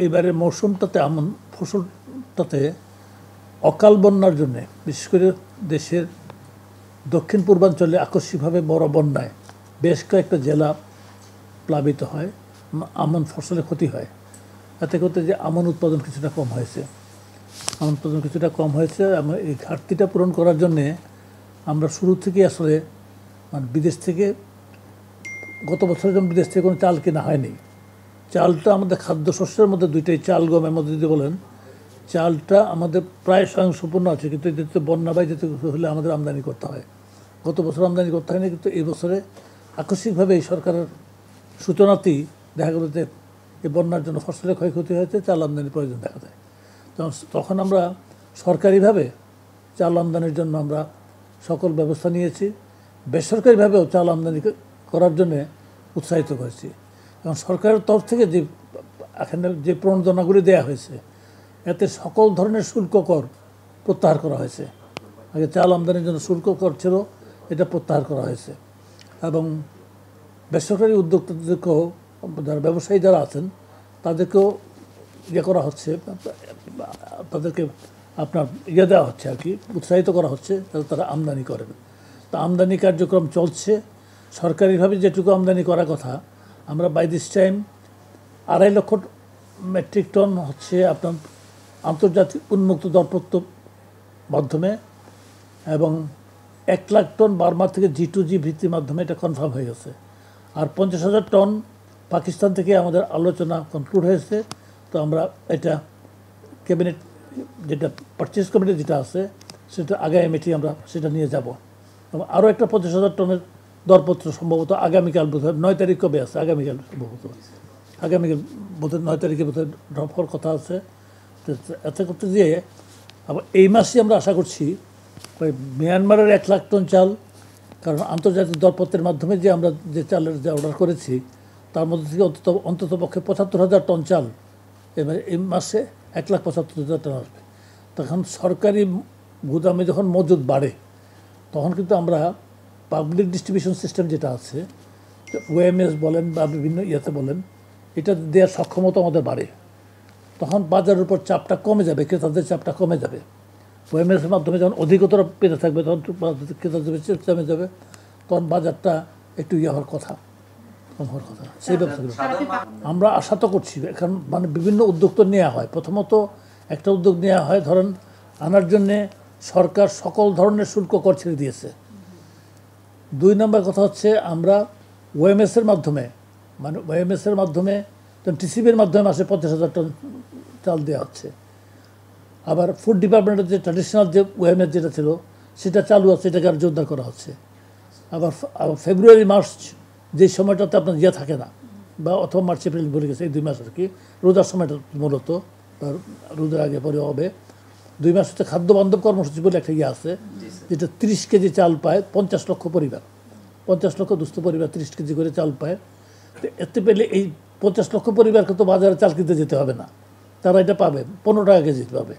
এইবারের মৌসুমটাতে আমন ফসলটাতে অকাল বন্যার জন্যে বিশেষ করে দেশের দক্ষিণ পূর্বাঞ্চলে আকস্মিকভাবে বড় বন্যায় বেশ কয়েকটা জেলা প্লাবিত হয়, আমন ফসলে ক্ষতি হয়। এতে করতে যে আমন উৎপাদন কিছুটা কম হয়েছে, এই ঘাটতিটা পূরণ করার জন্যে আমরা শুরু থেকে আসলে বিদেশ থেকে গত বছর যেমন বিদেশ থেকে কোনো চাল কেনা হয়নি। চালটা আমাদের খাদ্যশস্যের মধ্যে দুইটাই, চাল গমের মধ্যে যদি বলেন, চালটা আমাদের প্রায় স্বয়ংসম্পূর্ণ আছে, কিন্তু এতে বন্যাবাই যেতে হলে আমাদের আমদানি করতে হয়। গত বছর আমদানি করতে হয়নি, কিন্তু এই বছরে আকস্মিকভাবে এই সরকারের সূচনাতেই দেখা গেল যে এই বন্যার জন্য ফসলের ক্ষয়ক্ষতি হয়েছে, চাল আমদানির প্রয়োজন দেখা যায়। তখন আমরা সরকারিভাবে চাল আমদানির জন্য আমরা সকল ব্যবস্থা নিয়েছি, বেসরকারিভাবেও চাল আমদানি করার জন্যে উৎসাহিত করেছি। এবং সরকারের তরফ থেকে এখানে যে প্রণোদনাগুলি দেওয়া হয়েছে, এতে সকল ধরনের শুল্ক কর প্রত্যাহার করা হয়েছে। আগে চাল আমদানির জন্য শুল্ক কর ছিল, এটা প্রত্যাহার করা হয়েছে। এবং বেসরকারি উদ্যোক্তাদেরকেও, যারা ব্যবসায়ী যারা আছেন তাদেরকেও করা হচ্ছে, তাদেরকে আপনার দেওয়া হচ্ছে আর কি, উৎসাহিত করা হচ্ছে যাতে তারা আমদানি করেন। তা আমদানি কার্যক্রম চলছে। সরকারিভাবে যেটুকু আমদানি করার কথা, আমরা বাই দিস টাইম 2.5 লক্ষ মেট্রিক টন হচ্ছে আপনার আন্তর্জাতিক উন্মুক্ত দরপত্র মাধ্যমে, এবং 1 লাখ টন বার্মা থেকে G2G ভিত্তির মাধ্যমে এটা কনফার্ম হয়ে গেছে। আর 50,000 টন পাকিস্তান থেকে আমাদের আলোচনা কনক্লুড হয়েছে। তো আমরা এটা ক্যাবিনেট, যেটা পারচেজ কমিটি যেটা আছে, সেটা আগামী মিটিং আমরা সেটা নিয়ে যাব। এবং আরও একটা 50,000 টনের দরপত্র সম্ভবত আগামীকাল, বোধহয় 9 তারিখ কবে আছে, আগামীকাল সম্ভবত, আগামীকাল বোধহয় 9 তারিখে বোধহয় ড্রপ হওয়ার কথা আছে। এতে করতে গিয়ে আবার এই মাসে আমরা আশা করছি মিয়ানমারের 1 লাখ টন চাল, কারণ আন্তর্জাতিক দরপত্রের মাধ্যমে যে আমরা যে চালের যে অর্ডার করেছি তার মধ্যে থেকে অন্ততপক্ষে 75,000 টন চাল এবার এই মাসে 1,75,000 টন আসবে। তখন সরকারি গুদামে যখন মজুদ বাড়ে, তখন কিন্তু আমরা পাবলিক ডিস্ট্রিবিউশন সিস্টেম যেটা আছে, ওএমএস বলেন বা বিভিন্ন ইয়েতে বলেন, এটা দেওয়ার সক্ষমতা আমাদের বাড়ে। তখন বাজারের উপর চাপটা কমে যাবে, ক্রেতাদের চাপটা কমে যাবে। ওএমএসের মাধ্যমে যখন অধিকতর পেতে থাকবে, তখন ক্রেতাদের কমে যাবে, তখন বাজারটা একটু হওয়ার কথা, কম হওয়ার কথা। সেই ব্যবসাগুলো আমরা আশা তো করছি। এখন বিভিন্ন উদ্যোগ তো নেওয়া হয়। প্রথমত একটা উদ্যোগ নেওয়া হয়, ধরেন আনার জন্যে সরকার সকল ধরনের শুল্ক কর ছেড়ে দিয়েছে। 2 নম্বর কথা হচ্ছে আমরা ওএমএসের মাধ্যমে, টিসিবির মাধ্যমে মাসে 50,000 টন চাল দেওয়া হচ্ছে। আবার ফুড ডিপার্টমেন্টের যে ট্র্যাডিশনাল যে ওএমএস যেটা ছিল সেটা চালু আছে, এটাকে আর জোরদার করা হচ্ছে। আবার ফেব্রুয়ারি মার্চ যে সময়টাতে আপনার থাকে না, বা অথবা মার্চ এপ্রিল বলে গেছে, এই 2 মাস আর কি, রোজার সময়টা মূলত, রোজার আগে পরে হবে। 2 মাস হচ্ছে খাদ্য বান্ধব কর্মসূচি বলে একটা আছে, যেটা 30 কেজি চাল পায় 50 লক্ষ পরিবার, 50 লক্ষ দুস্থ পরিবার 30 কেজি করে চাল পায়। তো এতে পেলে এই 50 লক্ষ পরিবারকে তো বাজারে চাল কিনতে যেতে হবে না, তারা এটা পাবে 15 টাকা কেজি পাবে।